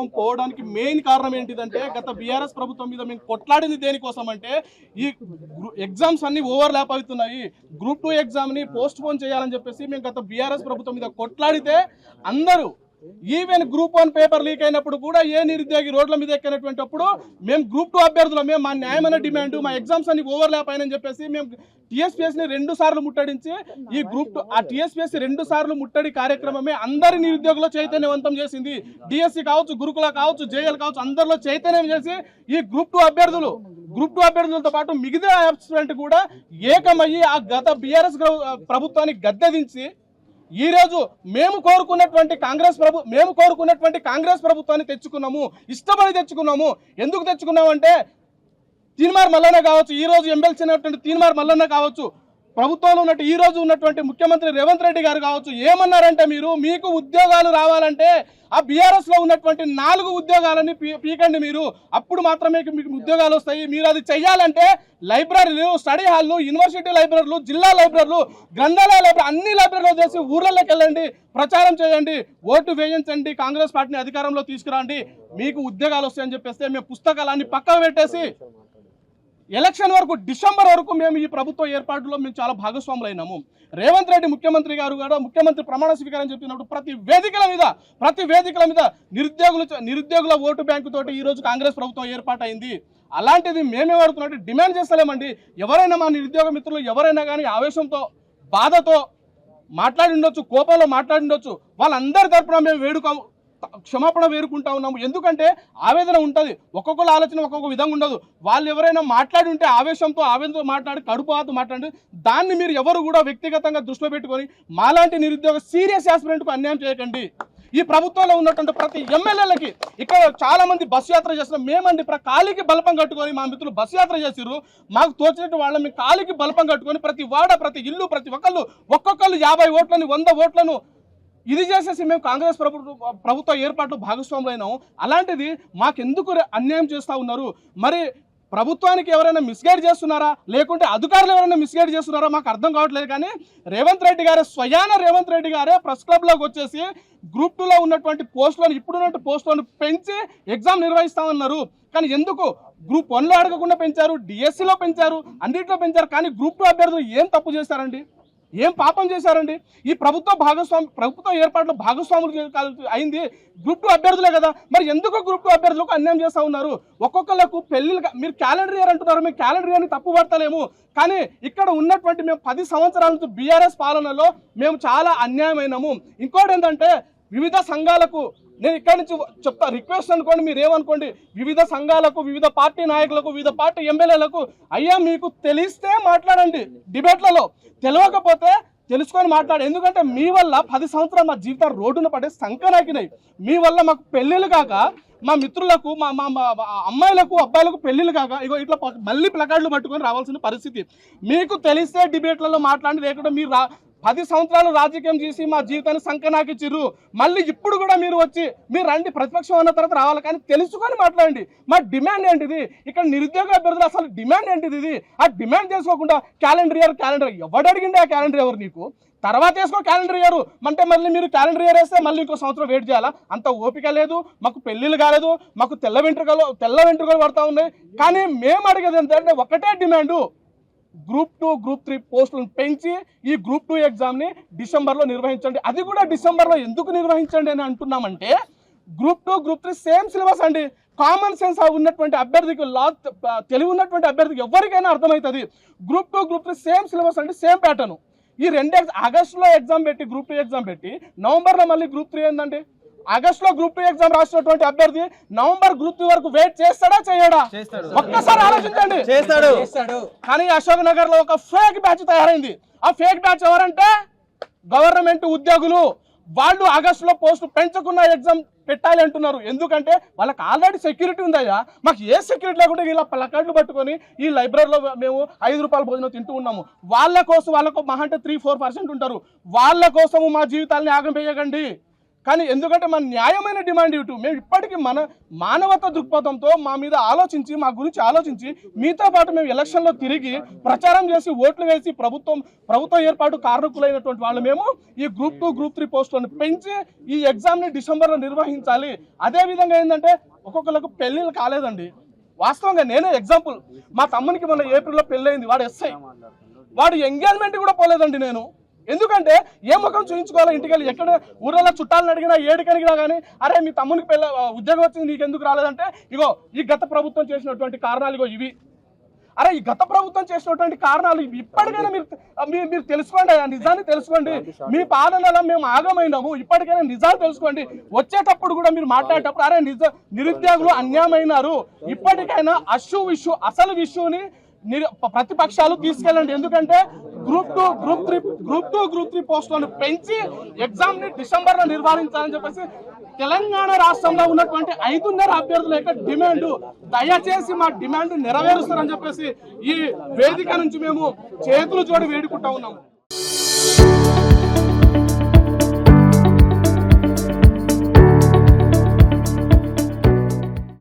ప్రభుత్వం పోవడానికి మెయిన్ కారణం ఏంటిదంటే గత బీఆర్ఎస్ ప్రభుత్వం మీద మేము కొట్లాడింది దేనికోసం అంటే ఈ ఎగ్జామ్స్ అన్ని ఓవర్ ల్యాప్ అవుతున్నాయి, గ్రూప్ 2 ఎగ్జామ్ని పోస్ట్ పోన్ చేయాలని చెప్పేసి మేము గత బీఆర్ఎస్ ప్రభుత్వం మీద కొట్లాడితే అందరూ ఈవెన్ గ్రూప్ 1 పేపర్ లీక్ అయినప్పుడు కూడా ఏ నిరుద్యోగి రోడ్ల మీద ఎక్కినటువంటిప్పుడు మేము గ్రూప్ 2 అభ్యర్థులు మేము మా న్యాయమైన డిమాండ్ మా ఎగ్జామ్స్ అన్ని ఓవర్ ల్యాప్ అయినని చెప్పేసి మేము టీఎస్పీఎస్ని 2 సార్లు ముట్టడించి ఈ గ్రూప్ 2 ఆ టీఎస్పీఎస్సీ 2 సార్లు ముట్టడి కార్యక్రమమే అందరి నిరుద్యోగులు చైతన్యవంతం చేసింది. డిఎస్సి కావచ్చు, గురుకుల కావచ్చు, జేఎల్ కావచ్చు, అందరిలో చైతన్యం చేసి ఈ గ్రూప్ 2 అభ్యర్థులతో పాటు మిగతా ఆస్పిరెంట్ కూడా ఏకమయ్యి ఆ గత బీఆర్ఎస్ ప్రభుత్వాన్ని గద్దెదించి ఈ రోజు మేము కోరుకున్నటువంటి కాంగ్రెస్ ప్రభుత్వాన్ని తెచ్చుకున్నాము, ఇష్టపడి తెచ్చుకున్నాము. ఎందుకు తెచ్చుకున్నామంటే తీన్మార్ మల్లన్న కావచ్చు, ఈ రోజు ఎమ్మెల్సీ అయినటువంటి తీన్మార్ మల్లన్న కావచ్చు, ప్రభుత్వంలో ఉన్నట్టు ఈ రోజు ఉన్నటువంటి ముఖ్యమంత్రి రేవంత్ రెడ్డి గారు కావచ్చు, ఏమన్నారంటే మీకు ఉద్యోగాలు రావాలంటే ఆ బీఆర్ఎస్ లో ఉన్నటువంటి 4 ఉద్యోగాలని పీకండి మీరు, అప్పుడు మాత్రమే మీకు ఉద్యోగాలు వస్తాయి. మీరు అది చెయ్యాలంటే లైబ్రరీలు, స్టడీ హాల్లు, యూనివర్సిటీ లైబ్రరీలు, జిల్లా లైబ్రరీలు, గ్రంథాలయ లైబ్రరీ అన్ని లైబ్రరీలు చేసి ఊర్లలోకి వెళ్ళండి, ప్రచారం చేయండి, ఓటు వేయించండి, కాంగ్రెస్ పార్టీని అధికారంలో తీసుకురండి, మీకు ఉద్యోగాలు వస్తాయని చెప్పేస్తే మేము పుస్తకాలన్నీ పక్కకు పెట్టేసి ఎలక్షన్ వరకు డిసెంబర్ వరకు మేము ఈ ప్రభుత్వ ఏర్పాటులో మేము చాలా భాగస్వాములైనాము. రేవంత్ రెడ్డి ముఖ్యమంత్రి గారు కూడా ముఖ్యమంత్రి ప్రమాణ స్వీకారం చెప్పినప్పుడు ప్రతి వేదికల మీద నిరుద్యోగుల ఓటు బ్యాంకు తోటి ఈ రోజు కాంగ్రెస్ ప్రభుత్వం ఏర్పాటైంది. అలాంటిది మేమేమడుతున్నట్టు డిమాండ్ చేస్తలేమండి. ఎవరైనా మా నిరుద్యోగ మిత్రులు ఎవరైనా కానీ ఆవేశంతో బాధతో మాట్లాడి ఉండొచ్చు, కోపంలో మాట్లాడి ఉండొచ్చు, వాళ్ళందరి తరపున మేము క్షమాపణ వేరుకుంటా ఉన్నాము. ఎందుకంటే ఆవేదన ఉంటుంది, ఒక్కొక్కరు ఆలోచన ఒక్కొక్క విధంగా ఉండదు. వాళ్ళు ఎవరైనా మాట్లాడి ఉంటే ఆవేదనతో మాట్లాడి కడుపుతో మాట్లాడి దాన్ని మీరు ఎవరు కూడా వ్యక్తిగతంగా దృష్టిలో పెట్టుకొని మాలాంటి నిరుద్యోగ సీరియస్ ఆస్పిరెంట్కు అన్యాయం చేయకండి. ఈ ప్రభుత్వంలో ఉన్నటువంటి ప్రతి ఎమ్మెల్యేలకి ఇక్కడ చాలా మంది బస్సు యాత్ర చేస్తున్నాం. మేమండి కాలికి బలపం కట్టుకొని మా మిత్రులు బస్సు యాత్ర చేసిర్రు, మాకు తోచినట్టు వాళ్ళని కాలికి బలపం కట్టుకొని ప్రతి వాడ, ప్రతి ఇల్లు, ప్రతి ఒక్కొక్కళ్ళు 50 ఓట్లను 100 ఓట్లను ఇది చేసేసి మేము కాంగ్రెస్ ప్రభుత్వ ఏర్పాట్లు భాగస్వాములైనాము. అలాంటిది మాకెందుకు అన్యాయం చేస్తూ ఉన్నారు? మరి ప్రభుత్వానికి ఎవరైనా మిస్గైడ్ చేస్తున్నారా, లేకుంటే అధికారులు ఎవరైనా మిస్గైడ్ చేస్తున్నారా మాకు అర్థం కావట్లేదు. కానీ రేవంత్ రెడ్డి గారే ప్రెస్ క్లబ్లోకి వచ్చేసి గ్రూప్ 2లో ఉన్నటువంటి పోస్టులను ఇప్పుడున్నటువంటి పోస్టులను పెంచి ఎగ్జామ్ నిర్వహిస్తామన్నారు. కానీ ఎందుకు గ్రూప్ 1లో అడగకుండా పెంచారు, డిఎస్సిలో పెంచారు, అన్నింటిలో పెంచారు. కానీ గ్రూప్ 2 అభ్యర్థులు ఏం తప్పు చేశారండి? ఏం పాపం చేశారండి? ఈ ప్రభుత్వ ఏర్పాట్లు భాగస్వాములు అయింది గ్రూప్ 2 అభ్యర్థులే కదా. మరి ఎందుకు గ్రూప్ 2 అభ్యర్థులకు అన్యాయం చేస్తూ ఉన్నారు? ఒక్కొక్కళ్ళకు పెళ్లిళ్ళు మీరు క్యాలెండర్ ఇయర్ అంటున్నారు, మేము క్యాలెండర్ ఇయర్ని తప్పు పడతలేము. కానీ ఇక్కడ ఉన్నటువంటి మేము 10 సంవత్సరాల నుంచి బీఆర్ఎస్ పాలనలో మేము చాలా అన్యాయమైనాము. ఇంకోటి ఏంటంటే వివిధ సంఘాలకు నేను ఇక్కడి నుంచి చెప్తా, రిక్వెస్ట్ అనుకోండి, మీరు ఏమనుకోండి, వివిధ సంఘాలకు, వివిధ పార్టీ నాయకులకు, వివిధ పార్టీ ఎమ్మెల్యేలకు, అయ్యా మీకు తెలిస్తే మాట్లాడండి డిబేట్లలో, తెలియకపోతే తెలుసుకొని మాట్లాడు. ఎందుకంటే మీ వల్ల 10 సంవత్సరాలు మా జీవితాలు రోడ్డున పడే సంకనాకినాయి. మీ వల్ల మాకు పెళ్ళిళ్ళు కాక, మా మిత్రులకు, మా అమ్మాయిలకు అబ్బాయిలకు పెళ్ళిళ్ళు కాక ఇట్లా మళ్ళీ ప్లకార్డులు పట్టుకొని రావాల్సిన పరిస్థితి. మీకు తెలిస్తే డిబేట్లలో మాట్లాడి, లేకుండా మీరు 10 సంవత్సరాలు రాజకీయం చేసి మా జీవితాన్ని సంకనాకిచ్చిర్రు. మళ్ళీ ఇప్పుడు కూడా మీరు రండి, ప్రతిపక్షం అన్న తర్వాత రావాలి, కానీ తెలుసుకొని మాట్లాడండి. మా డిమాండ్ ఏంటిది? ఇక్కడ నిరుద్యోగ అభ్యర్థులు అసలు డిమాండ్ ఏంటిది? ఇది ఆ డిమాండ్ చేసుకోకుండా క్యాలెండర్ ఎవడు అడిగిండే? ఆ క్యాలెండర్ ఎవరు నీకు? తర్వాత వేసుకో క్యాలెండర్ ఇయర్ అంటే మళ్ళీ మీరు క్యాలెండర్ ఇయర్ వేస్తే మళ్ళీ ఇంకో సంవత్సరం వెయిట్ చేయాలా? అంత ఓపిక లేదు. మాకు పెళ్ళిళ్ళు కాలేదు, మాకు తెల్ల వెంట్రుకలు పడతా ఉన్నాయి. కానీ మేము అడిగేది ఏంటంటే ఒకటే డిమాండు, గ్రూప్ 2, గ్రూప్ 3 పోస్టులను పెంచి ఈ గ్రూప్ 2 ఎగ్జామ్ని డిసెంబర్లో నిర్వహించండి. అది కూడా డిసెంబర్లో ఎందుకు నిర్వహించండి అని అంటున్నామంటే గ్రూప్ 2, గ్రూప్ 3 సేమ్ సిలబస్ అండి. కామన్ సెన్స్ ఉన్నటువంటి అభ్యర్థికి, తెలివి ఉన్నటువంటి అభ్యర్థికి ఎవరికైనా అర్థమవుతుంది. గ్రూప్ 2, గ్రూప్ 3 సేమ్ సిలబస్ అండి, సేమ్ ప్యాటర్న్. ఈ 2 ఆగస్టులో ఎగ్జామ్ పెట్టి గ్రూప్ 2 ఎగ్జామ్ పెట్టి నవంబర్లో మళ్ళీ గ్రూప్ 3 ఏందండి? ఆగస్టులో గ్రూప్ 2 ఎగ్జామ్ రాసినటువంటి అభ్యర్థి నవంబర్ గ్రూప్ 3 వరకు వెయిట్ చేస్తాడా చేయడా? ఒక్కసారి ఆలోచించండి. చేస్తాడు. కానీ అశోక్ నగర్ లో ఒక ఫేక్ బ్యాచ్ తయారైంది. ఆ ఫేక్ బ్యాచ్ ఎవరంటే గవర్నమెంట్ ఉద్యోగులు. వాళ్ళు ఆగస్టులో పోస్టు పెంచకుండా ఎగ్జామ్ పెట్టాలి అంటున్నారు. ఎందుకంటే వాళ్ళకి ఆల్రెడీ సెక్యూరిటీ ఉందయ్యా. మాకు ఏ సెక్యూరిటీ లేకుండా ఇలా ప్లకార్డులు పట్టుకొని ఈ లైబ్రరీలో మేము 5 రూపాయల భోజనం తింటూ ఉన్నాము. వాళ్ళకు మహా అంటే 3-4% ఉంటారు. వాళ్ళ కోసము మా జీవితాలని ఆగం వేయకండి. కానీ ఎందుకంటే మన న్యాయమైన డిమాండ్ ఇటు మేము ఇప్పటికీ మన మానవత దృక్పథంతో మా మీద ఆలోచించి మా గురించి ఆలోచించి మీతో పాటు మేము ఎలక్షన్లో తిరిగి ప్రచారం చేసి ఓట్లు వేసి ప్రభుత్వ ఏర్పాటు కారకులైనటువంటి వాళ్ళు మేము ఈ గ్రూప్ 2 గ్రూప్ 3 పోస్టులను పెంచి ఈ ఎగ్జామ్ని డిసెంబర్లో నిర్వహించాలి. అదేవిధంగా ఏంటంటే ఒక్కొక్కరికి పెళ్ళిళ్ళు కాలేదండి. వాస్తవంగా నేనే ఎగ్జాంపుల్, మా తమ్మునికి మొన్న ఏప్రిల్లో పెళ్ళయింది, వాడు ఎస్ఐ, వాడు ఎంగేజ్మెంట్ కూడా పోలేదండి నేను. ఎందుకంటే ఏ ముఖం చూపించుకోవాలి, ఇంటికి వెళ్ళి ఎక్కడ ఊళ్ళో చుట్టాలను అడిగినా ఏడికి అడిగినా కానీ అరే మీ తమ్మునికి ఉద్యోగం వచ్చింది నీకు ఎందుకు రాలేదంటే ఇగో ఈ గత ప్రభుత్వం చేసినటువంటి కారణాలు ఇగో ఇవి. అరే ఈ గత ప్రభుత్వం చేసినటువంటి కారణాలు ఇప్పటికైనా మీరు తెలుసుకోండి, ఆ నిజాన్ని తెలుసుకోండి. మీ పాలనలో మేము ఆగమైనాము, ఇప్పటికైనా నిజాలు తెలుసుకోండి. వచ్చేటప్పుడు కూడా మీరు మాట్లాడేటప్పుడు అరే నిరుద్యోగులు అన్యాయమైనారు, ఇప్పటికైనా అసలు విషయాన్ని ప్రతిపక్షాలు తీసుకెళ్ళండి. ఎందుకంటే గ్రూప్ 2 గ్రూప్ 3 పోస్టులను పెంచి ఎగ్జామ్ ని డిసెంబర్ లో నిర్వహించాలని చెప్పేసి తెలంగాణ రాష్ట్రంలో ఉన్నటువంటి 5.5 అభ్యర్థుల యొక్క డిమాండ్, దయచేసి మా డిమాండ్ నెరవేరుస్తారని చెప్పేసి ఈ వేదిక నుంచి మేము చేతులు జోడి వేడుకుంటా ఉన్నాము.